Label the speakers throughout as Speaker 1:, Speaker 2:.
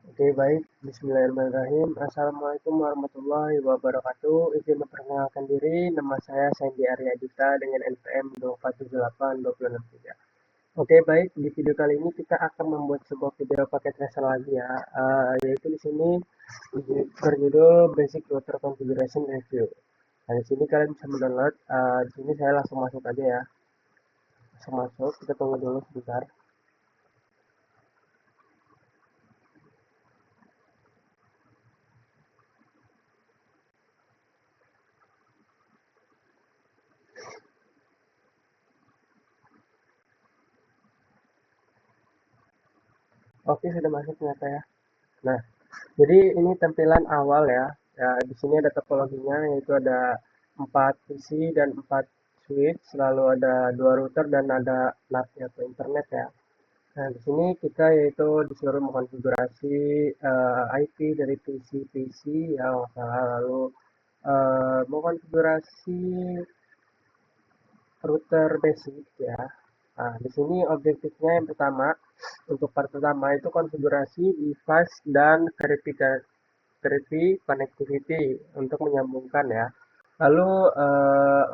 Speaker 1: Oke, baik. Bismillahirrahmanirrahim. Assalamualaikum warahmatullahi wabarakatuh. Izin memperkenalkan diri, nama saya Sandy Arya Dita dengan NPM 2478263. Oke, baik. Di video kali ini kita akan membuat sebuah video paket tracer lagi ya, yaitu di sini berjudul Basic Router Configuration Review. Nah, di sini kalian bisa mendownload. Di sini saya langsung masuk aja ya. Langsung masuk. Kita tunggu dulu sebentar. Oke, sudah masuk ternyata ya. Nah, jadi ini tampilan awal ya. Ya, di sini ada topologinya yaitu ada 4 PC dan 4 switch, lalu ada 2 router dan ada NAT atau internet ya. Nah, di sini kita yaitu disuruh mengkonfigurasi IP dari PC ya, masalah lalu mengkonfigurasi router basic ya. Nah, di sini objektifnya yang pertama, untuk part pertama itu konfigurasi device dan verify connectivity untuk menyambungkan ya. Lalu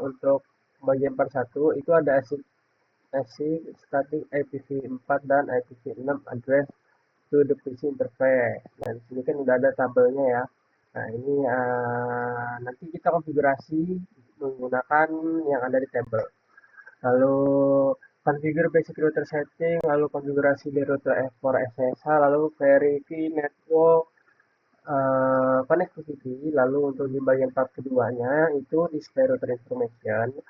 Speaker 1: untuk bagian part 1 itu ada ASIC static IPv4 dan IPv6 address to the PC interface. Nah, di sini kan udah ada tabelnya ya. Nah, ini nanti kita konfigurasi menggunakan yang ada di tabel. Lalu configure basic router setting, lalu konfigurasi di router F4 SSH, lalu verify network connectivity. Lalu untuk di bagian part keduanya itu display router information,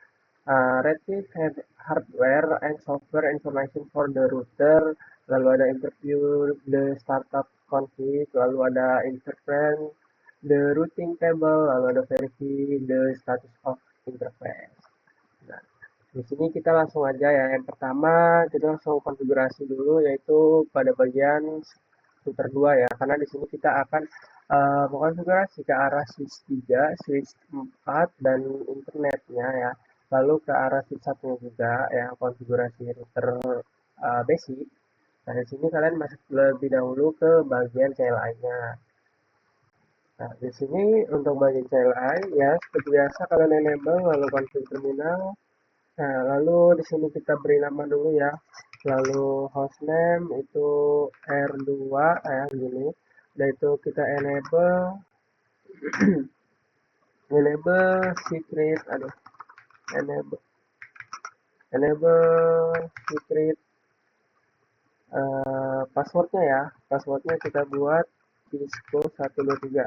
Speaker 1: retrieve hardware and software information for the router, lalu ada interview the startup config, lalu ada interpret the routing table, lalu ada verify the status of interface. Nah, di sini kita langsung aja ya. Yang pertama kita langsung konfigurasi dulu yaitu pada bagian router 2 ya. Karena di sini kita akan mengkonfigurasi ke arah switch 3, switch 4 dan internetnya ya. Lalu ke arah switch 1 juga ya konfigurasi router basic. Nah, di sini kalian masuk lebih dahulu ke bagian CLI-nya. Nah, di sini untuk bagian CLI ya seperti biasa kalian enable lalu config terminal. Nah, lalu di sini kita beri nama dulu ya. Lalu hostname itu R2 ya gini. Dan itu kita enable secret, aduh, enable secret passwordnya ya. Passwordnya kita buat Cisco 123.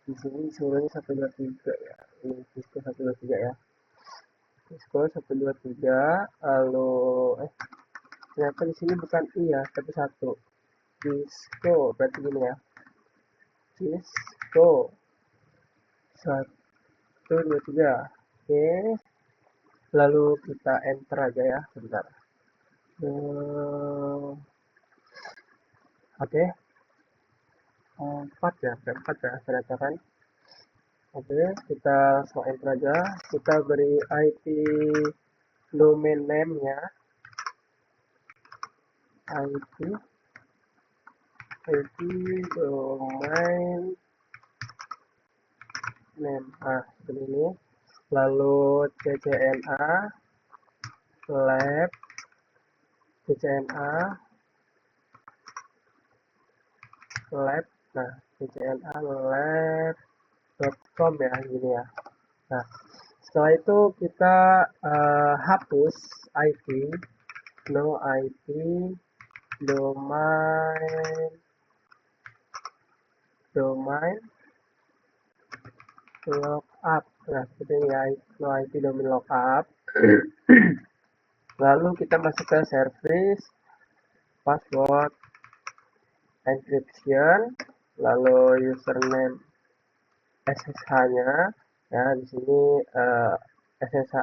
Speaker 1: Di sini suruhnya 123 ya. Ini Cisco 123 ya. Cisco 123 lalu ternyata di sini bukan I ya, tapi satu. Cisco berarti gini ya. Cisco 123. Oke, lalu kita enter aja ya, sebentar. Oke, 4 ya, 4 ya, ternyata kan. Oke, kita langsung enter aja. Kita beri IP domain name-nya. IP domain name. Nah, seperti ini. Lalu CCNA lab CCNA lab. Nah, CCNA lab.com ya, gini ya. Nah, setelah itu kita hapus IP, no IP, domain lookup. Nah, seperti ini ya, no IP domain lookup. Lalu kita masuk ke service, password, encryption, lalu username SSH-nya. Ya, di sini SSH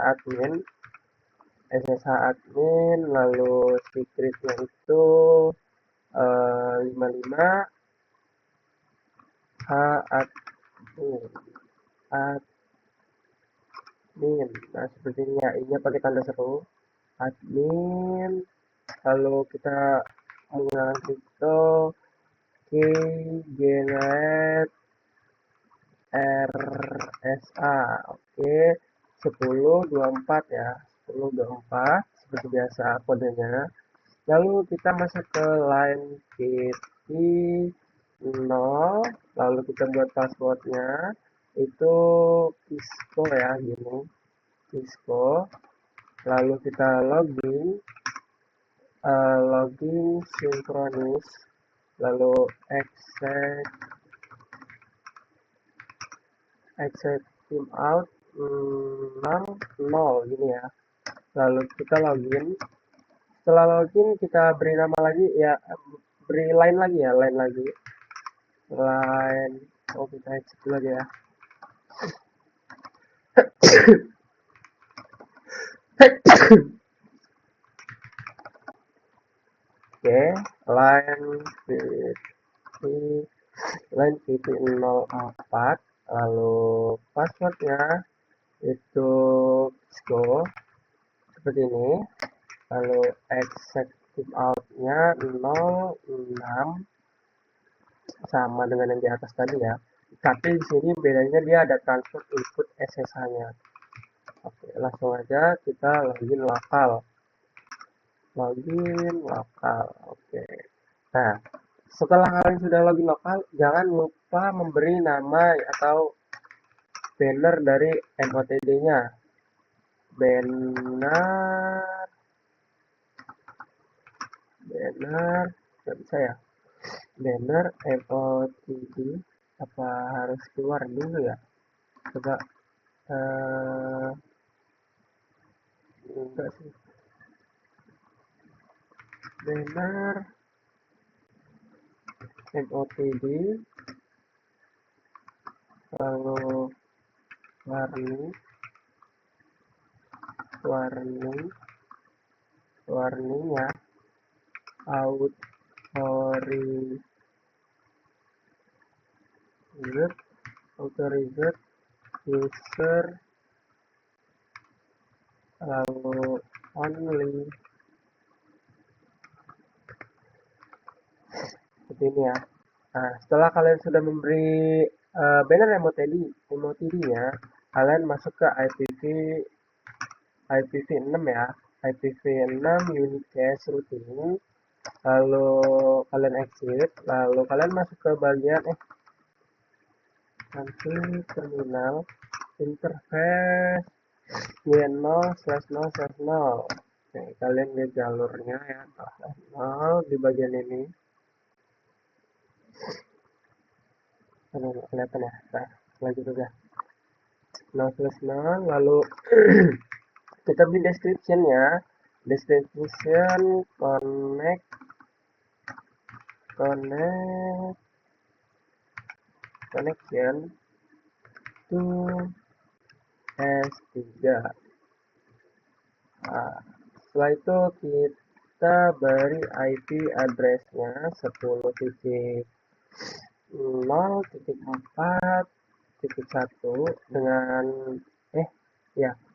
Speaker 1: admin, lalu secretnya itu 55 admin. Nah, seperti ini ya, ini pakai tanda seru admin. Lalu kita menggunakan crypto, generate RSA. Oke, 1024 ya. 1024 seperti biasa kodenya. Lalu kita masuk ke line PT 0, lalu kita buat passwordnya itu Pisco ya, gini Pisco. Lalu kita login sinkronis, lalu exit tim out 0 gini ya. Lalu kita login. Setelah login kita beri nama lagi ya, beri line lagi ya, line lagi. Line, oh kita exit dulu aja ya. Oke, line VT04, lalu passwordnya itu Cisco seperti ini, lalu execute out-nya 06 sama dengan yang di atas tadi ya, tapi di sini bedanya dia ada transfer input SSH-nya. Oke, langsung aja kita login lokal. Oke. Nah, setelah kalian sudah login lokal, jangan lupa memberi nama atau banner dari MOTD-nya. Banner, nggak bisa ya. Banner MOTD, apa harus keluar dulu ya? Coba, enggak sih. Banner MOTD, lalu warningnya authorized user, lalu only, seperti ini ya. Nah, setelah kalian sudah memberi banner MOTD-nya, kalian masuk ke IPv6 ya. IPv6 unit cache routing, lalu kalian exit, lalu kalian masuk ke bagian nanti terminal interface y0/0/0. Oke, kalian lihat jalurnya ya, 0 di bagian ini. Kelihatan ya. Nah, lanjut aja. 0/0, lalu kita beri description ya. Description connect connection to S3. Nah, setelah itu kita beri IP address-nya 10.0.4.1 dengan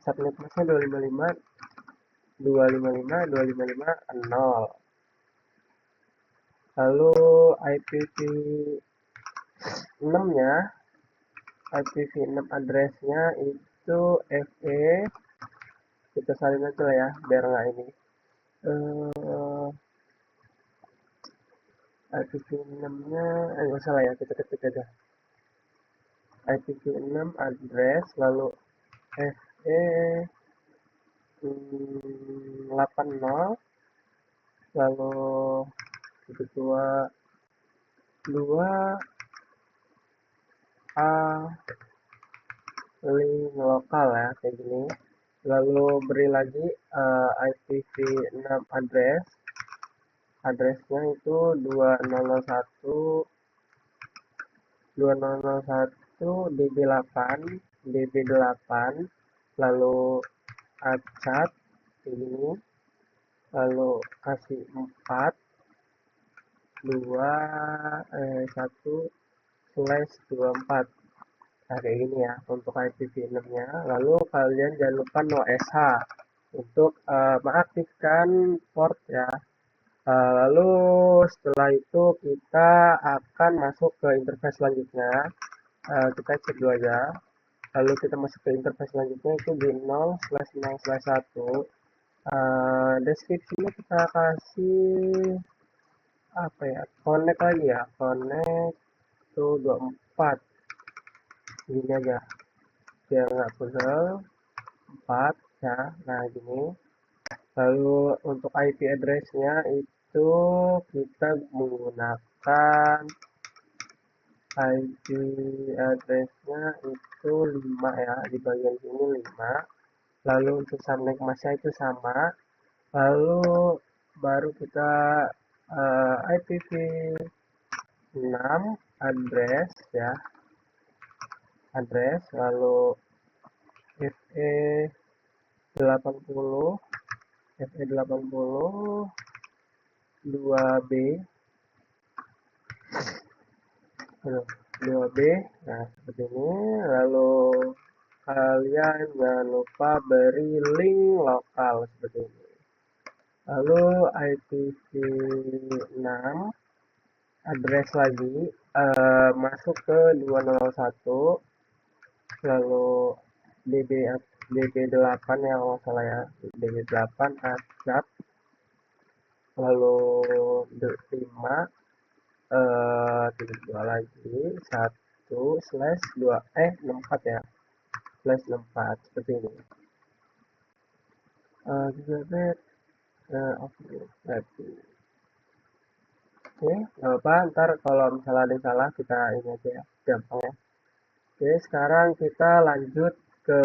Speaker 1: subnet masknya 255.255.255.0. Lalu IPv6-nya, IPv6 address-nya itu FE, kita salin aja lah ya biar nggak ini. IPv6-nya nggak salah ya, kita ketik aja IPv6 address, lalu FE 80, lalu kedua 2 A link lokal ya, kayak gini. Lalu beri lagi IPv6 addressnya itu 2001 db8, lalu achat ini, lalu kasih 1/24. Nah, kayak gini ya untuk IPv6-nya. Lalu kalian jangan lupa no SH untuk mengaktifkan port ya. Lalu setelah itu kita akan masuk ke interface selanjutnya. Kita cek dulu aja. Lalu kita masuk ke interface selanjutnya itu di 0/0/1. Deskripsinya kita kasih apa ya? Connect lagi ya. Connect to 24. Gini aja. Biar nggak pusing. 4 ya. Nah, gini. Lalu untuk IP address-nya itu kita menggunakan IP address-nya itu 5 ya, di bagian sini 5. Lalu untuk subnet mask-nya itu sama. Lalu baru kita IPv6 address ya, address lalu FE80 FE80 2B 2B. Nah, seperti ini. Lalu kalian jangan lupa beri link lokal seperti ini. Lalu IPv6 address lagi, masuk ke 201, lalu DB8 ya kalau salah ya, DB8 acap, lalu 5 titik 2 lagi 1/2 64 ya, /64 seperti ini. Oke, nggak apa, ntar kalau misalnya ada yang salah kita ini aja ya, gampang ya. Oke, sekarang kita lanjut ke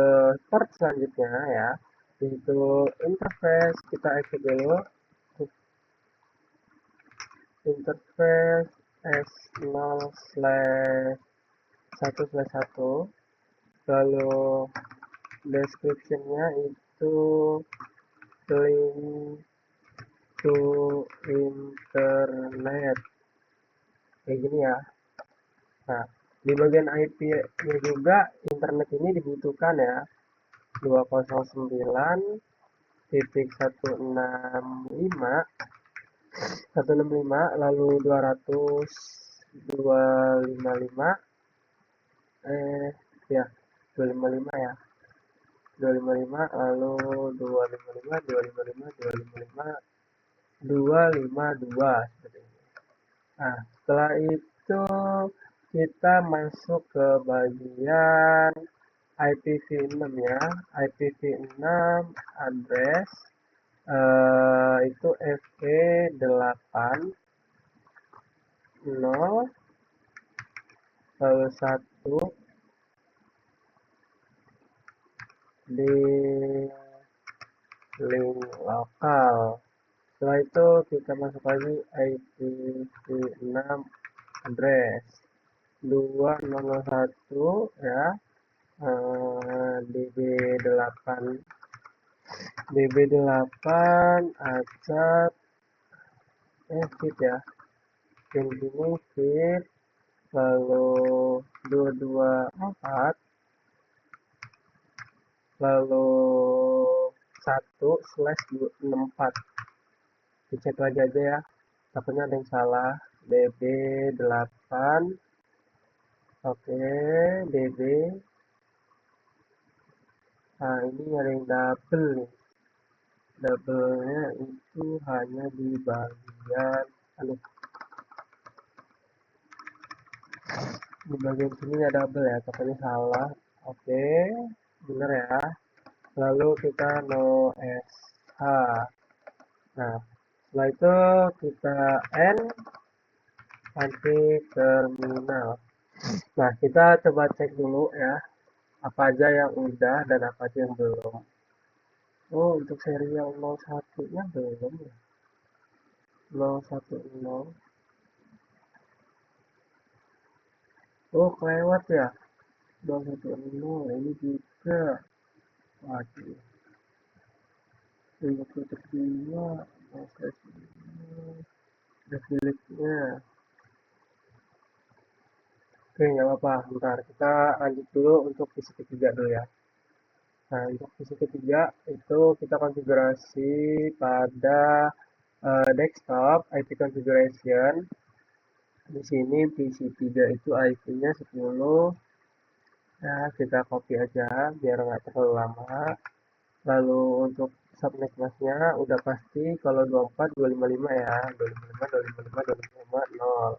Speaker 1: part selanjutnya ya, yaitu interface. Kita exit dulu interface S0/1/1, lalu description-nya itu link to internet kayak gini ya. Nah, di bagian IP-nya juga internet ini dibutuhkan ya, 209.165 lalu 200 255 ya 255 ya 255 lalu 255 255 255 252 seperti ini. Nah, setelah itu kita masuk ke bagian IPv6 ya. IPv6 address itu FE80 lalu 1 di link lokal. Setelah itu kita masuk lagi IPv6 address 201 ya, DB8 acak fit ya, pin ini fit, lalu 224 lalu 1/64. Dicek lagi aja ya, takutnya ada yang salah. DB8 oke, DB. Nah, ini ada yang double nih. Double-nya itu hanya di bagian di bagian sini ada double ya, takutnya salah. Oke, bener ya. Lalu kita no sh. Nah, setelah itu kita n nanti terminal. Nah, kita coba cek dulu ya, apa aja yang udah dan apa aja yang belum. Oh, untuk serial 01-nya belum ya. 010. Oh, kelewat ya. 210 ini juga. Waduh. Untuk kedua, proses definitnya. Oke, nggak apa-apa. Bentar, kita lanjut dulu untuk visi ketiga dulu ya. Nah, untuk visi ketiga itu kita konfigurasi pada Desktop IP configuration. Di sini PC3 itu IP-nya 10. Ya, kita copy aja biar nggak terlalu lama. Lalu untuk subnetmasnya udah pasti kalau 24 255 ya, 255 255 255 0.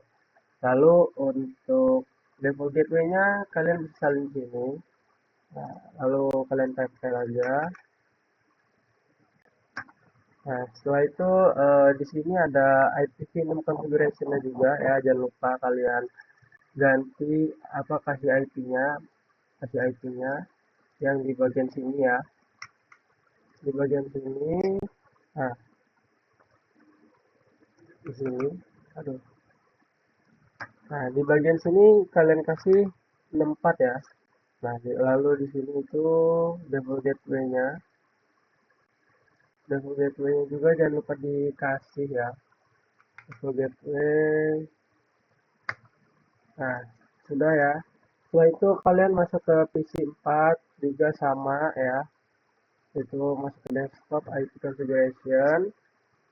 Speaker 1: Lalu untuk default gateway-nya kalian bisa salin sini. Nah, lalu kalian type aja. Nah, setelah itu di sini ada IPv6 configuration-nya juga ya, jangan lupa kalian ganti apa kasih IP-nya yang di bagian sini ya. Di bagian sini, nah di sini, aduh. Nah, di bagian sini kalian kasih 64 ya. Nah, lalu di sini itu default gateway-nya. Default gateway-nya juga jangan lupa dikasih ya. Default gateway. Nah, sudah ya. Setelah itu kalian masuk ke PC 4 juga sama ya. Itu masuk ke desktop IP configuration.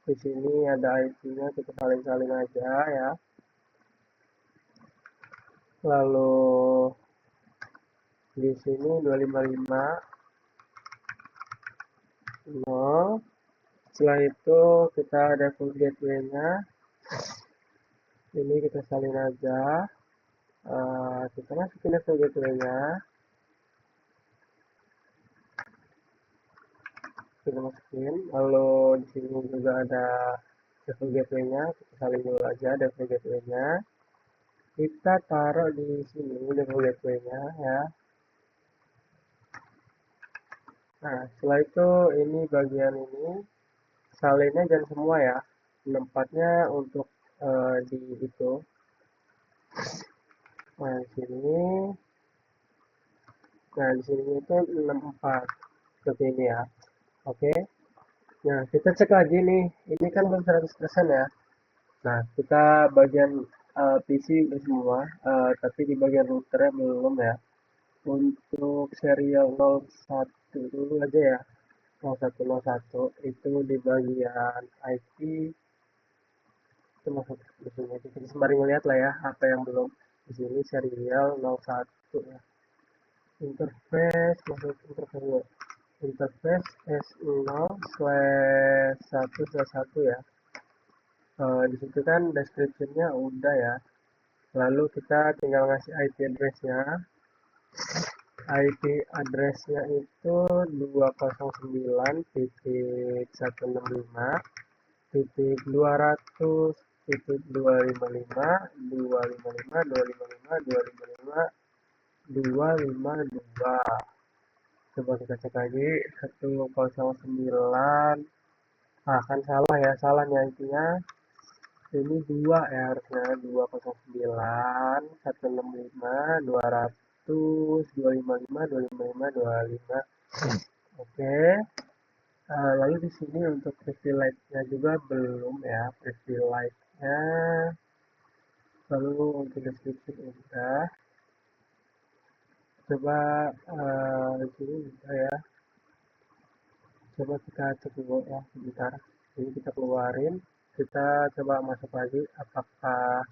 Speaker 1: Di sini ada IP-nya, kita salin-salin aja ya. Lalu di sini 255 0. Setelah itu kita ada full gateway-nya. Ini kita salin aja. Kita masukin full gateway-nya. Kita masukin. Lalu di sini juga ada full gateway-nya. Kita salin dulu aja full gateway-nya. Kita taruh di sini full gateway-nya ya. Nah, setelah itu ini bagian ini salinnya jangan semua ya. Tempatnya untuk di itu. Nah, di sini. Nah, di sini itu 64 seperti ini ya. Oke. Nah, kita cek lagi nih. Ini kan belum 100% ya. Nah, kita bagian PC udah semua, tapi di bagian routernya belum ya. Untuk serial 01 dulu aja ya. 0101 itu di bagian IP itu masuk di sini aja. Kita sembari ngeliat lah ya apa yang belum. Di sini serial 01 ya. Interface masuk interface. Interface S0/1/1 ya. Di situ kan description-nya udah ya. Lalu kita tinggal ngasih IP address-nya. IP address-nya itu 209.165.255.255.255.255.252. Coba kita cek lagi 109. Kan salah ya, salah nih IP-nya. Ini 2 ya harusnya 209 165 200 255 255 25. Oke. Lalu di sini untuk privilege-nya juga belum ya, privilege-nya. Lalu untuk description udah. Coba di sini udah ya. Coba kita cek dulu ya sebentar. Ini kita keluarin. Kita coba masuk lagi apakah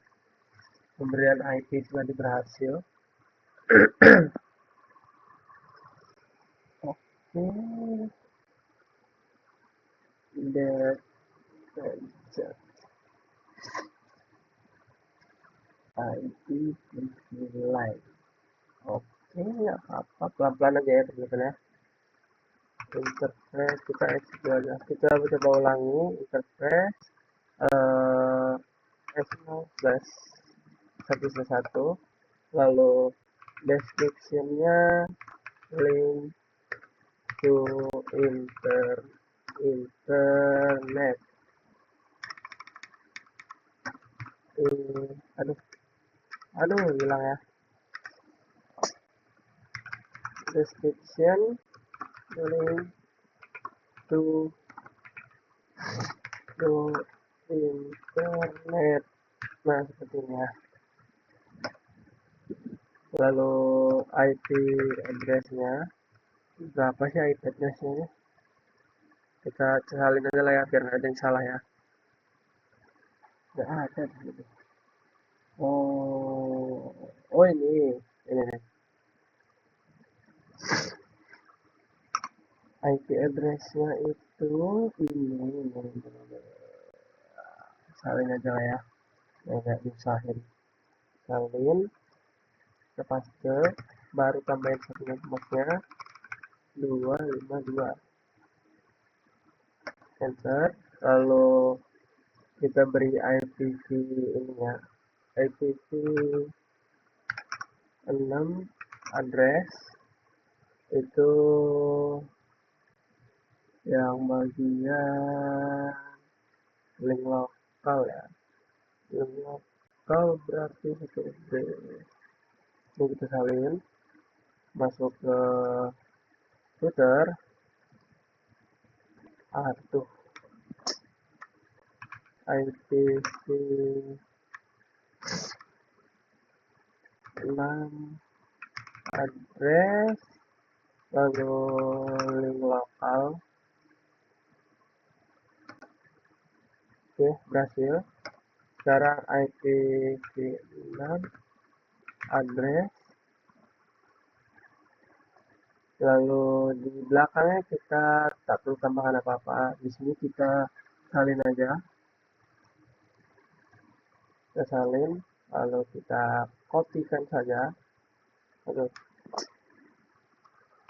Speaker 1: pemberian IP tadi berhasil. Oke. The IP privilege. Oke, nggak apa-apa. Pelan-pelan aja ya teman-teman ya. Interface kita exit aja. Kita coba ulangi interface S0/1/1. Lalu description-nya link to internet. Aduh hilang ya. Description link to internet. Nah, sepertinya. Lalu IP address-nya berapa sih IP address-nya? Kita salin aja lah ya biar nggak ada yang salah ya. Nggak ada di sini. Oh, oh ini nih. IP address-nya itu ini. Salin aja lah ya, nggak diusahin. Salin, ke paste, baru tambahin satu networknya, 252. Enter, lalu kita beri IPv ini ya, IPv 6 address itu yang bagian link lokal ya, link lokal berarti satu SD. Ini kita salin, masuk ke Twitter, tuh IPv 6 address, lalu link lokal. Oke, berhasil. Sekarang IPv6 address, lalu di belakangnya kita tak perlu tambahkan apa-apa. Di sini kita salin aja, kita salin, lalu kita kopikan saja. Aduh,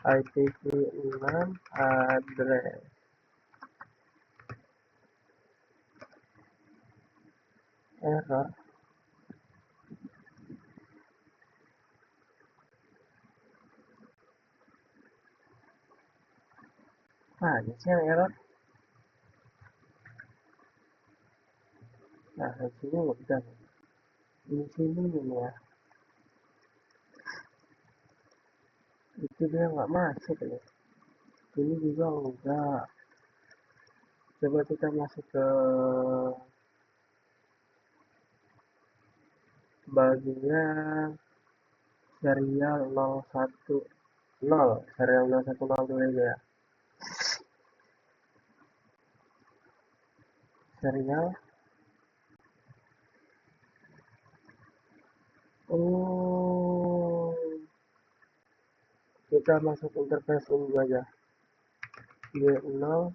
Speaker 1: IPv6 address. Error. Ini sih yang error. Nah, di sini udah. Di sini ini ya. Itu dia nggak masuk ya. Ini juga enggak. Coba kita masuk ke bagian serial 010, serial 010 dulu aja ya. Serial, oh, kita masuk interface dulu aja. G0 0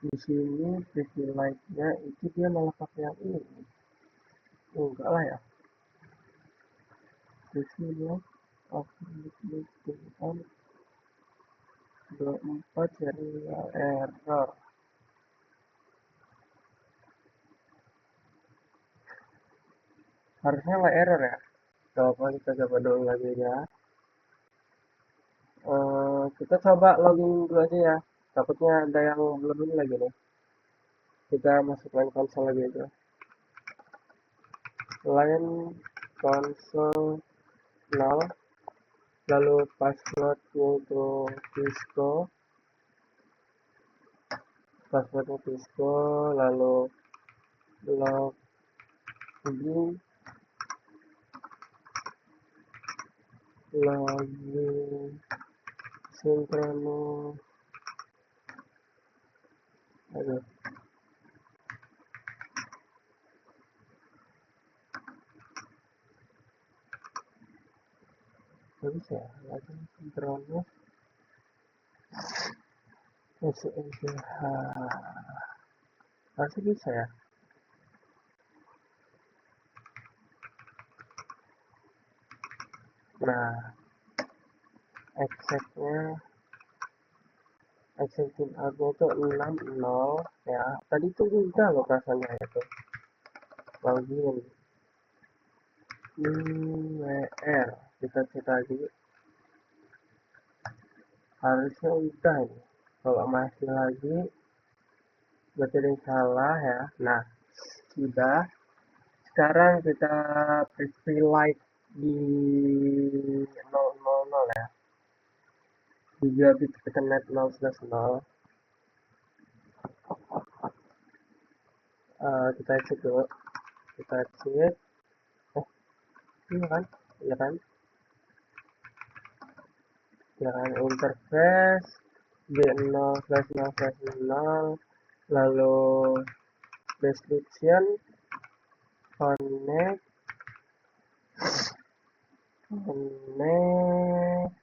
Speaker 1: di sini privilege-nya itu dia malah pakai yang ini. Oh, enggak lah ya. Privilege of on 24 serial error. Harusnya nggak error ya. Coba kita coba dulu lagi ya. Kita coba login dulu aja ya. Takutnya ada yang belum ini lagi nih. Kita masuk line console lagi aja. Line console 0, lalu passwordnya itu Cisco, passwordnya Cisco, lalu login, sinkrono, aduh, nggak bisa ya, login sinkrono, SSH, harusnya bisa ya. Nah, exactnya exception outnya itu 60 ya. Tadi tuh udah loh rasanya itu. Login. WR. Kita cek lagi. Harusnya udah ini. Kalau masih lagi, berarti ada yang salah ya. Nah, sudah. Sekarang kita privilege di 000 ya. 3 bit Ethernet 0/0. Kita cek dulu. Kita cek. Iya kan? Iya kan? Ya kan? Interface. j0/0/0, lalu description, connect, connect,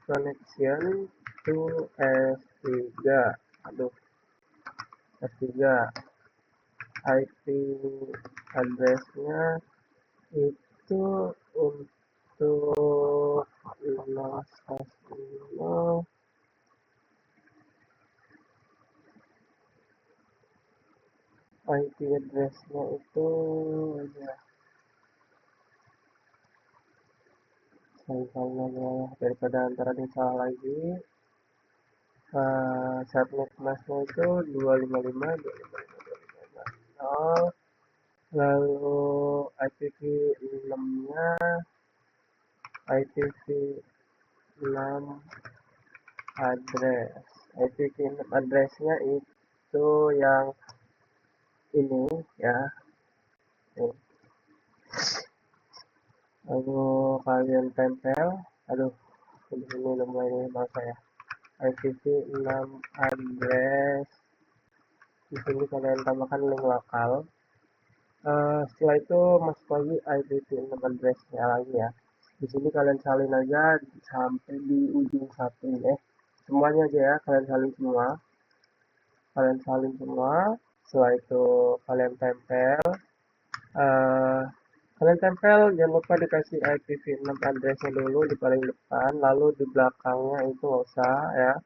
Speaker 1: connection to S3. Aduh, S3. IP address-nya itu untuk 0/0. IP address-nya itu ya, misalnya daripada antara yang salah lagi. Subnet mask-nya itu 255.255.255.0, lalu IPv6-nya IPv6 address. IPv6 address-nya itu yang ini ya. Lalu kalian tempel, aduh, di sini udah mulai nih saya. IPv6 address, di sini kalian tambahkan link lokal. Setelah itu masuk lagi IPv6 address-nya lagi ya. Di sini kalian salin aja sampai di ujung satu ya. Semuanya aja ya, kalian salin semua. Setelah itu kalian tempel. Kalian tempel, jangan lupa dikasih IPv6 address-nya dulu di paling depan, lalu di belakangnya itu nggak usah ya.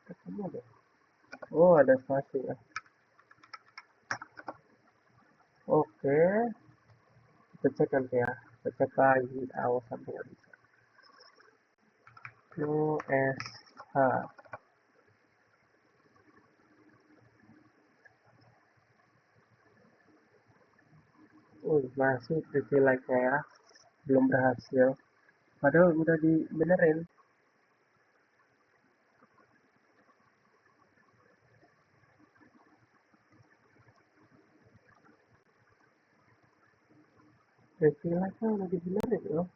Speaker 1: Ketemu deh. Oh, ada spasi ya. Oke, kita cek nanti ya. Kita cek lagi, awas sampai nggak bisa. SH. Masih privilege-nya ya. Belum berhasil. Padahal udah dibenerin. Privilege-nya udah dibenerin loh.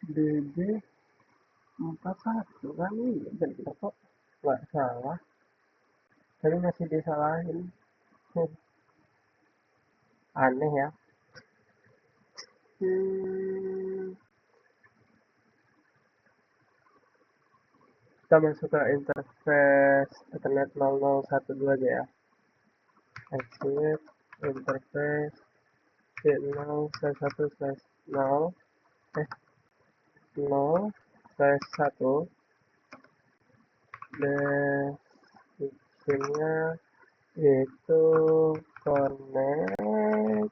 Speaker 1: DB 41 kan, iya bener kok. Nggak salah. Tapi masih disalahin. Aneh ya. Kita masuk ke interface Ethernet 0012 aja ya. Exit interface 0/1/0 0/1. Description-nya itu connection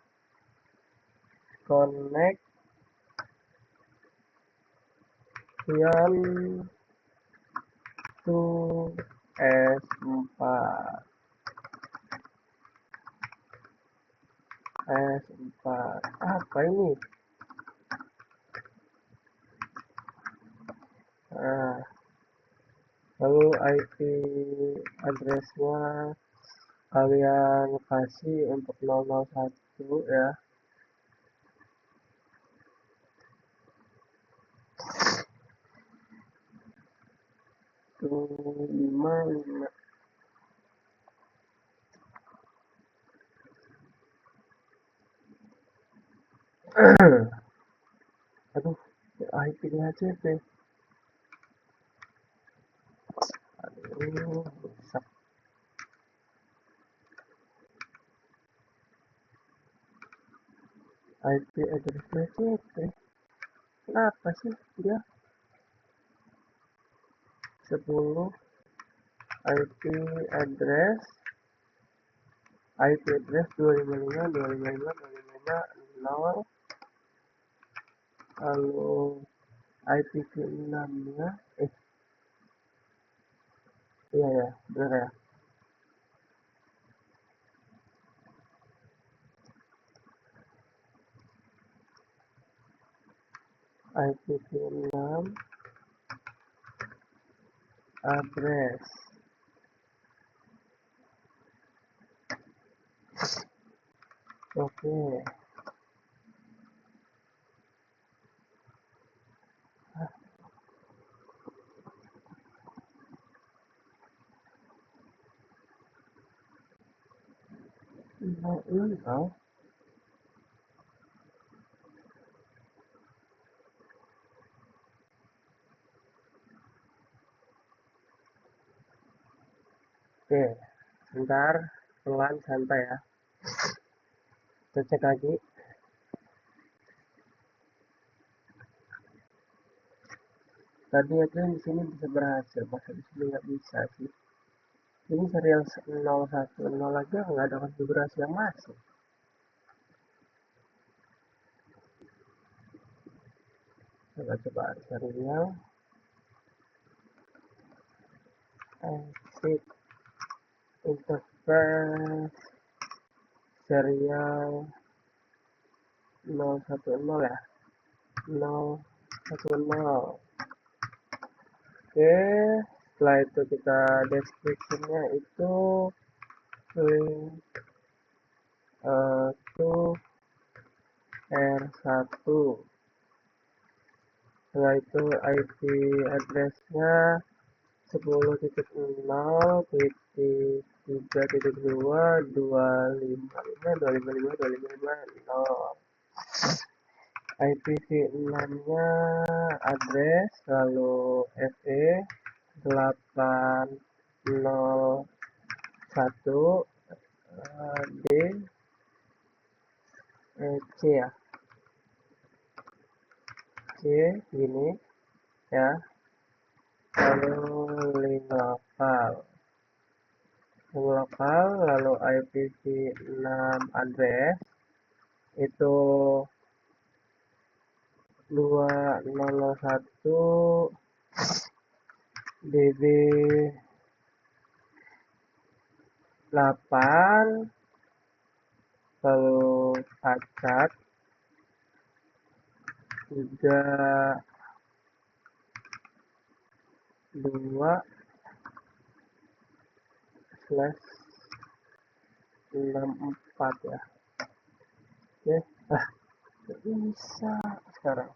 Speaker 1: to S4. Apa ini? Lalu IP address-nya kalian kasih untuk 001 ya. Tuh 5. Aduh, IP-nya CP. Aduh, rusak. IP address-nya CP. Kenapa sih dia 10 IP address 255.255.255.0, lalu IPv6-nya iya ya, benar ya. IPv6 address Oke. Oh. Oke, bentar, pelan, santai ya. Kita cek lagi. Tadi aja di sini bisa berhasil, masa di sini nggak bisa sih? Ini serial 010 aja nggak ada konfigurasi yang masuk. Coba serial exit interface serial 010 ya. 010. Oke, setelah itu kita description-nya itu link to R1. Setelah itu IP address-nya 10.0.3.2 IPv6-nya address lalu FE 801 D C ya, C gini ya, lalu link lokal lalu IPv6 address itu 2001 DB 8 lalu acak 32/64 ya. Oke, nggak bisa sekarang.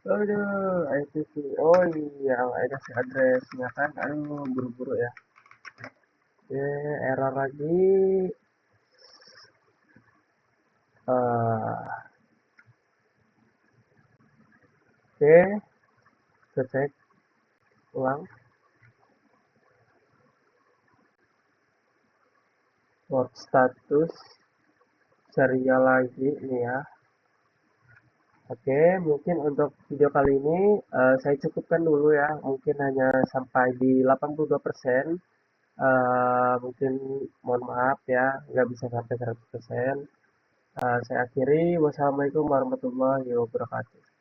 Speaker 1: Aduh, IPv. Oh iya, ada si addressnya kan. Aduh, buru-buru ya. Oke, error lagi. Oke, kita cek ulang. Work status serial lagi nih ya. Oke, mungkin untuk video kali ini saya cukupkan dulu ya. Mungkin hanya sampai di 82%. Mungkin mohon maaf ya, nggak bisa sampai 100%. Saya akhiri. Wassalamualaikum warahmatullahi wabarakatuh.